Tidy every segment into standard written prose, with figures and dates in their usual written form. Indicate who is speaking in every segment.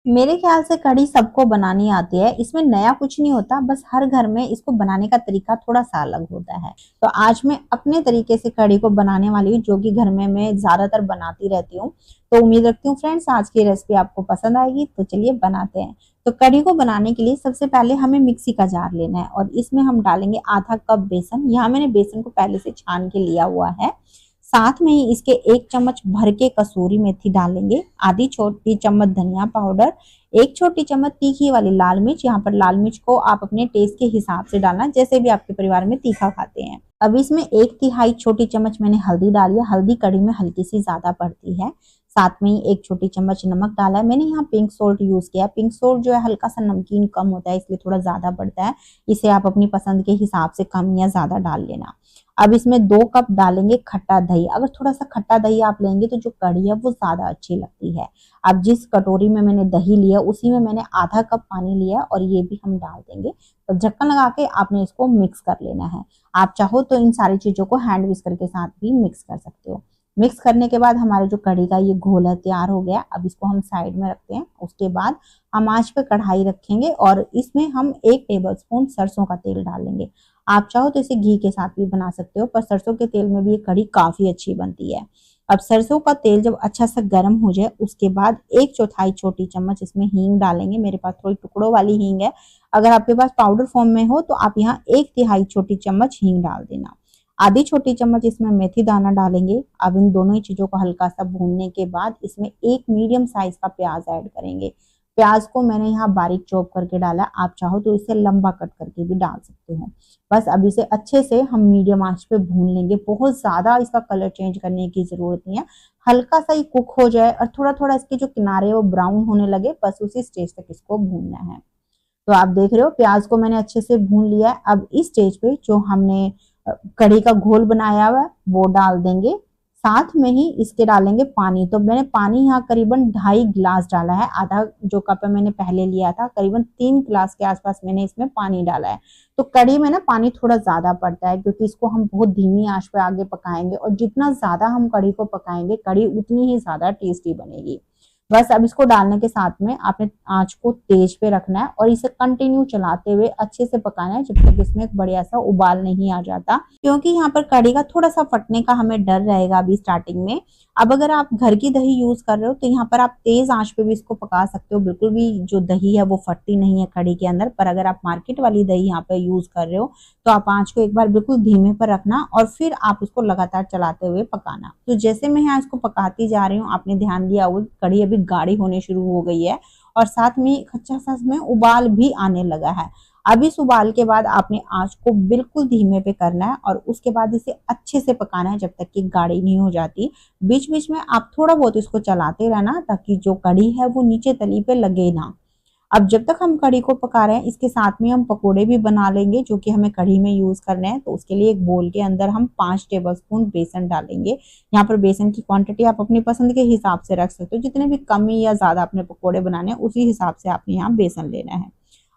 Speaker 1: मेरे ख्याल से कढ़ी सबको बनानी आती है, इसमें नया कुछ नहीं होता, बस हर घर में इसको बनाने का तरीका थोड़ा सा अलग होता है। तो आज मैं अपने तरीके से कढ़ी को बनाने वाली हूँ, जो कि घर में मैं ज्यादातर बनाती रहती हूँ। तो उम्मीद रखती हूँ फ्रेंड्स आज की रेसिपी आपको पसंद आएगी। तो चलिए बनाते हैं। तो कढ़ी को बनाने के लिए सबसे पहले हमें मिक्सी का जार लेना है और इसमें हम डालेंगे आधा कप बेसन। यहाँ मैंने बेसन को पहले से छान के लिया हुआ है। साथ में ही इसके 1 चम्मच भर के कसूरी मेथी डालेंगे, आधी छोटी चम्मच धनिया पाउडर, 1 छोटी चम्मच तीखी वाली लाल मिर्च। यहाँ पर लाल मिर्च को आप अपने टेस्ट के हिसाब से डालना, जैसे भी आपके परिवार में तीखा खाते हैं। अब इसमें 1/3 छोटी चम्मच मैंने हल्दी डाली है। हल्दी कढ़ी में हल्की सी ज्यादा पड़ती है। साथ में ही 1 छोटी चम्मच नमक डाला है। मैंने यहाँ पिंक सोल्ट यूज किया है। पिंक सोल्ट जो है हल्का सा नमकीन कम होता है, इसलिए थोड़ा ज्यादा पड़ता है। इसे आप अपनी पसंद के हिसाब से कम या ज्यादा डाल लेना। अब इसमें 2 कप डालेंगे खट्टा दही। अगर थोड़ा सा खट्टा दही आप लेंगे तो जो कढ़ी है वो ज्यादा अच्छी लगती है। अब जिस कटोरी में मैंने दही लिया उसी में मैंने आधा कप पानी लिया और ये भी हम डाल देंगे। तो ढक्कन लगा के आपने इसको मिक्स कर लेना है। आप चाहो तो इन सारी चीजों को हैंड विस्कर के साथ भी मिक्स कर सकते हो। मिक्स करने के बाद हमारे जो कढ़ी का ये घोल है तैयार हो गया। अब इसको हम साइड में रखते हैं। उसके बाद हम आंच पे कढ़ाई रखेंगे और इसमें हम 1 टेबलस्पून सरसों का तेल डालेंगे। आप चाहो तो इसे घी के साथ भी बना सकते हो, पर सरसों के तेल में भी ये कढ़ी काफी अच्छी बनती है। अब सरसों का तेल जब अच्छा सा गर्म हो जाए उसके बाद 1/4 छोटी चम्मच इसमें हींग डालेंगे। मेरे पास थोड़ी टुकड़ों वाली हींग है। अगर आपके पास पाउडर फॉर्म में हो तो आप यहाँ 1/3 छोटी चम्मच हींग डाल देना। आधी छोटी चम्मच इसमें मेथी दाना डालेंगे। अब इन दोनों ही चीजों को हल्का सा भूनने के बाद इसमें 1 मीडियम साइज का प्याज ऐड करेंगे। प्याज को मैंने यहाँ बारीक चॉप करके डाला। आप चाहो तो इसे लंबा कट करके भी डाल सकते हो। बस अब इसे अच्छे से हम मीडियम आंच पे भून लेंगे। बहुत ज्यादा इसका कलर चेंज करने की जरूरत नहीं है, हल्का सा ही कुक हो जाए और थोड़ा थोड़ा इसके जो किनारे वो ब्राउन होने लगे, बस उसी स्टेज तक इसको भूनना है। तो आप देख रहे हो प्याज को मैंने अच्छे से भून लिया है। अब इस स्टेज पे जो हमने कढ़ी का घोल बनाया हुआ है वो डाल देंगे। साथ में ही इसके डालेंगे पानी। तो मैंने पानी यहाँ करीबन 2.5 गिलास डाला है। आधा जो कप मैंने पहले लिया था, करीबन 3 गिलास के आसपास मैंने इसमें पानी डाला है। तो कढ़ी में ना पानी थोड़ा ज्यादा पड़ता है, क्योंकि इसको हम बहुत धीमी आंच पे आगे पकाएंगे और जितना ज्यादा हम कढ़ी को पकाएंगे कढ़ी उतनी ही ज्यादा टेस्टी बनेगी। बस अब इसको डालने के साथ में आपने आंच को तेज पे रखना है और इसे कंटिन्यू चलाते हुए अच्छे से पकाना है, जब तक इसमें एक बढ़िया सा उबाल नहीं आ जाता, क्योंकि यहाँ पर कढ़ी का थोड़ा सा फटने का हमें डर रहेगा अभी स्टार्टिंग में। अब अगर आप घर की दही यूज कर रहे हो तो यहाँ पर आप तेज आंच पे भी इसको पका सकते हो। बिल्कुल भी जो दही है वो फटती नहीं है कढ़ी के अंदर। पर अगर आप मार्केट वाली दही यहाँ पे यूज कर रहे हो तो आप आंच को एक बार बिल्कुल धीमे पर रखना और फिर आप उसको लगातार चलाते हुए पकाना। तो जैसे मैं यहाँ इसको पकाती जा रही हूँ, आपने ध्यान दिया होगा कढ़ी अभी गाढ़ी होने शुरू हो गई है और साथ में अच्छा सा में उबाल भी आने लगा है। अब इस उबाल के बाद आपने आंच को बिल्कुल धीमे पे करना है और उसके बाद इसे अच्छे से पकाना है जब तक कि गाढ़ी नहीं हो जाती। बीच बीच में आप थोड़ा बहुत इसको चलाते रहना ताकि जो कढ़ी है वो नीचे तली पे लगे ना। अब जब तक हम कढ़ी को पका रहे हैं इसके साथ में हम पकोड़े भी बना लेंगे, जो कि हमें कढ़ी में यूज करने हैं। तो उसके लिए एक बोल के अंदर हम 5 टेबलस्पून बेसन डालेंगे। यहाँ पर बेसन की क्वांटिटी आप अपनी पसंद के हिसाब से रख सकते हो। जितने भी कम या ज्यादा अपने पकोड़े बनाने हैं उसी हिसाब से आपने यहाँ बेसन लेना है।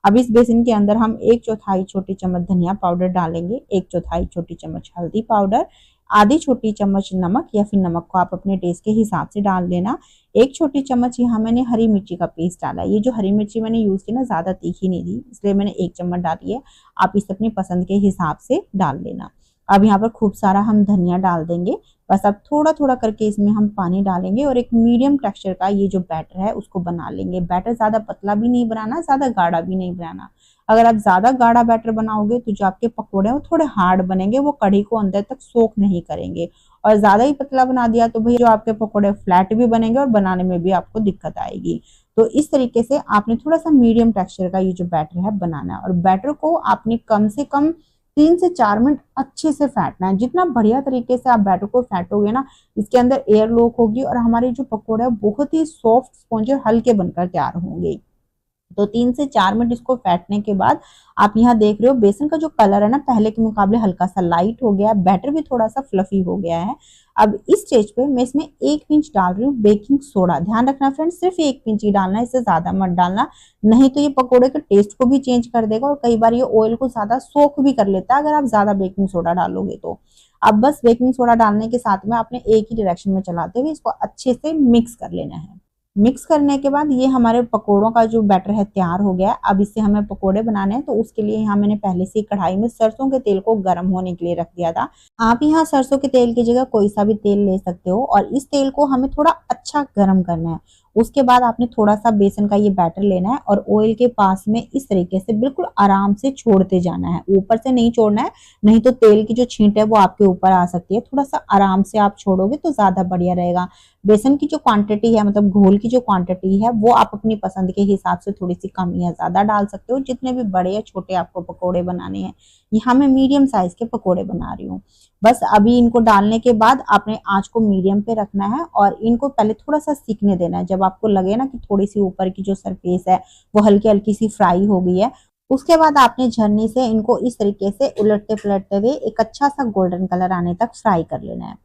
Speaker 1: अब इस बेसन के अंदर हम 1/4 छोटी चम्मच धनिया पाउडर डालेंगे, 1/4 छोटी चम्मच हल्दी पाउडर, आधी छोटी चम्मच नमक, या फिर नमक को आप अपने टेस्ट के हिसाब से डाल लेना। 1 छोटी चम्मच यहाँ मैंने हरी मिर्ची का पेस्ट डाला। ये जो हरी मिर्ची मैंने यूज की ना ज्यादा तीखी नहीं थी, इसलिए मैंने 1 चम्मच डाली है। आप इसे अपनी पसंद के हिसाब से डाल लेना। अब यहाँ पर खूब सारा हम धनिया डाल देंगे। बस अब थोड़ा थोड़ा करके इसमें हम पानी डालेंगे और एक मीडियम टेक्सचर का ये जो बैटर है उसको बना लेंगे। बैटर ज्यादा पतला भी नहीं बनाना, ज्यादा गाढ़ा भी नहीं बनाना। अगर आप ज्यादा गाढ़ा बैटर बनाओगे तो जो आपके पकोड़े हैं वो थोड़े हार्ड बनेंगे, वो कढ़ी को अंदर तक सोख नहीं करेंगे। और ज्यादा ही पतला बना दिया तो भाई जो आपके पकोड़े फ्लैट भी बनेंगे और बनाने में भी आपको दिक्कत आएगी। तो इस तरीके से आपने थोड़ा सा मीडियम टेक्सचर का ये जो बैटर है बनाना है और बैटर को आपने कम से कम 3 से 4 मिनट अच्छे से फेंटना है। जितना बढ़िया तरीके से आप बैटर को फेंटोगे ना, इसके अंदर एयर लॉक होगी और हमारे जो पकोड़े बहुत ही सॉफ्ट स्पॉन्ज और हल्के बनकर तैयार होंगे। तो 3 से 4 मिनट इसको फेंटने के बाद आप यहाँ देख रहे हो बेसन का जो कलर है ना पहले के मुकाबले हल्का सा लाइट हो गया है, बैटर भी थोड़ा सा फ्लफी हो गया है। अब इस स्टेज पे मैं इसमें 1 पिंच डाल रही हूँ बेकिंग सोडा। ध्यान रखना फ्रेंड्स, सिर्फ 1 पिंच ही डालना है, इससे ज्यादा मत डालना, नहीं तो ये पकोड़े के टेस्ट को भी चेंज कर देगा और कई बार ये ऑयल को ज्यादा सोख भी कर लेता है अगर आप ज्यादा बेकिंग सोडा डालोगे तो। अब बस बेकिंग सोडा डालने के साथ में आपने एक ही डायरेक्शन में चलाते हुए इसको अच्छे से मिक्स कर लेना है। मिक्स करने के बाद ये हमारे पकोड़ों का जो बैटर है तैयार हो गया। अब इससे हमें पकोड़े बनाने हैं, तो उसके लिए यहाँ मैंने पहले से ही कढ़ाई में सरसों के तेल को गर्म होने के लिए रख दिया था। आप यहाँ सरसों के तेल की जगह कोई सा भी तेल ले सकते हो और इस तेल को हमें थोड़ा अच्छा गर्म करना है। उसके बाद आपने थोड़ा सा बेसन का ये बैटर लेना है और ऑयल के पास में इस तरीके से बिल्कुल आराम से छोड़ते जाना है, ऊपर से नहीं छोड़ना है, नहीं तो तेल की जो छींट है वो आपके ऊपर आ सकती है। थोड़ा सा आराम से आप छोड़ोगे तो ज्यादा बढ़िया रहेगा। बेसन की जो क्वांटिटी है, मतलब घोल की जो क्वांटिटी है, वो आप अपनी पसंद के हिसाब से थोड़ी सी कम या ज्यादा डाल सकते हो, जितने भी बड़े या छोटे आपको पकोड़े बनाने हैं। यहाँ मैं मीडियम साइज के पकोड़े बना रही हूँ। बस अभी इनको डालने के बाद आपने आंच को मीडियम पे रखना है और इनको पहले थोड़ा सा सीखने देना है। जब आपको लगे ना कि थोड़ी सी ऊपर की जो सरफेस है वो हल्की हल्की सी फ्राई हो गई है, उसके बाद आपने झरनी से इनको इस तरीके से उलटते पलटते हुए एक अच्छा सा गोल्डन कलर आने तक फ्राई कर लेना है।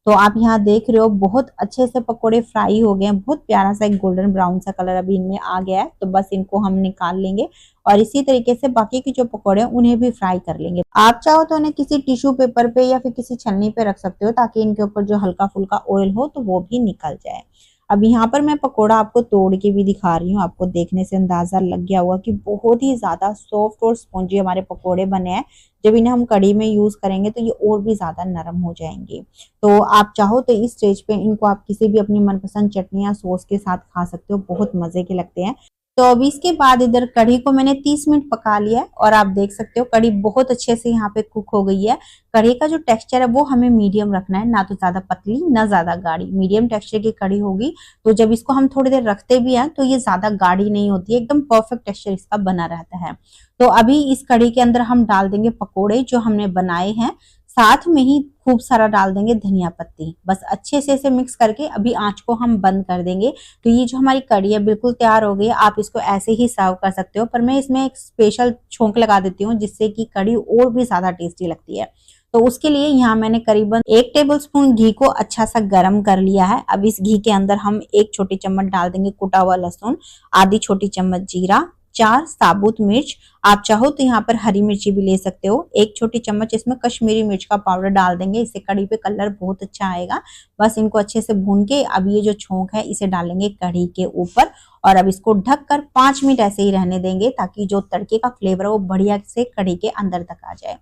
Speaker 1: तो आप यहाँ देख रहे हो बहुत अच्छे से पकोड़े फ्राई हो गए हैं, बहुत प्यारा सा एक गोल्डन ब्राउन सा कलर अभी इनमें आ गया है। तो बस इनको हम निकाल लेंगे और इसी तरीके से बाकी के जो पकोड़े हैं उन्हें भी फ्राई कर लेंगे। आप चाहो तो उन्हें किसी टिश्यू पेपर पे या फिर किसी छन्नी पे रख सकते हो, ताकि इनके ऊपर जो हल्का फुल्का ऑयल हो तो वो भी निकल जाए। अब यहाँ पर मैं पकोड़ा आपको तोड़ के भी दिखा रही हूँ। आपको देखने से अंदाजा लग गया होगा कि बहुत ही ज्यादा सॉफ्ट और स्पॉन्जी हमारे पकोड़े बने हैं। जब इन्हें हम कढ़ी में यूज करेंगे तो ये और भी ज्यादा नरम हो जाएंगे। तो आप चाहो तो इस स्टेज पे इनको आप किसी भी अपनी मनपसंद चटनी या सॉस के साथ खा सकते हो, बहुत मजे के लगते हैं। तो अभी इसके बाद इधर कढ़ी को मैंने 30 मिनट पका लिया है और आप देख सकते हो कढ़ी बहुत अच्छे से यहाँ पे कुक हो गई है। कढ़ी का जो टेक्सचर है वो हमें मीडियम रखना है, ना तो ज्यादा पतली ना ज्यादा गाढ़ी, मीडियम टेक्सचर की कढ़ी होगी। तो जब इसको हम थोड़ी देर रखते भी हैं तो ये ज्यादा गाढ़ी नहीं होती है, एकदम परफेक्ट टेक्सचर इसका बना रहता है। तो अभी इस कढ़ी के अंदर हम डाल देंगे पकोड़े जो हमने बनाए हैं, साथ में ही खूब सारा डाल देंगे धनिया पत्ती। बस अच्छे से इसे मिक्स करके अभी आंच को हम बंद कर देंगे। तो ये जो हमारी कढ़ी है बिल्कुल तैयार हो गई है। आप इसको ऐसे ही सर्व कर सकते हो, पर मैं इसमें एक स्पेशल छोंक लगा देती हूँ जिससे कि कढ़ी और भी ज्यादा टेस्टी लगती है। तो उसके लिए यहाँ मैंने करीबन 1 टेबलस्पून घी को अच्छा सा गर्म कर लिया है। अब इस घी के अंदर हम 1 छोटी चम्मच डाल देंगे कुटा हुआ लहसुन, आधी छोटी चम्मच जीरा, 4 साबुत मिर्च, आप चाहो तो यहाँ पर हरी मिर्ची भी ले सकते हो। 1 छोटी चम्मच इसमें कश्मीरी मिर्च का पाउडर डाल देंगे, इससे कढ़ी पे कलर बहुत अच्छा आएगा। बस इनको अच्छे से भून के अब ये जो छोंक है इसे डालेंगे कढ़ी के ऊपर और अब इसको ढककर 5 मिनट ऐसे ही रहने देंगे, ताकि जो तड़के का फ्लेवर है वो बढ़िया से कढ़ी के अंदर तक आ जाए।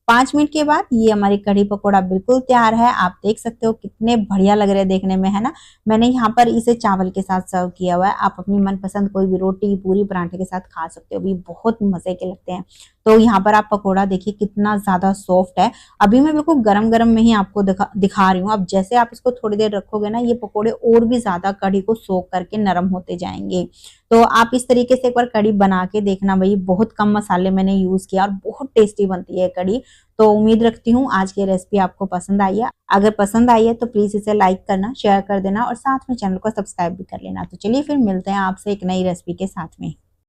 Speaker 1: 5 मिनट के बाद ये हमारी कढ़ी पकोड़ा बिल्कुल तैयार है। आप देख सकते हो कितने बढ़िया लग रहे हैं देखने में, है ना। मैंने यहाँ पर इसे चावल के साथ सर्व किया हुआ है। आप अपनी मनपसंद कोई भी रोटी, पूरी, पराठे के साथ खा सकते हो, भी बहुत मजे के लगते हैं। तो यहाँ पर आप पकोड़ा देखिए कितना ज्यादा सॉफ्ट है। अभी मैं बिल्कुल गरम गरम में ही आपको दिखा रही हूँ। अब जैसे आप इसको थोड़ी देर रखोगे ना, ये पकोड़े और भी ज्यादा कढ़ी को सोख करके नरम होते जाएंगे। तो आप इस तरीके से एक बार कढ़ी बना के देखना भाई, बहुत कम मसाले मैंने यूज किया और बहुत टेस्टी बनती है कढ़ी। तो उम्मीद रखती हूँ आज की रेसिपी आपको पसंद आई है। अगर पसंद आई है तो प्लीज इसे लाइक करना, शेयर कर देना और साथ में चैनल को सब्सक्राइब भी कर लेना। तो चलिए फिर मिलते हैं आपसे एक नई रेसिपी के साथ में।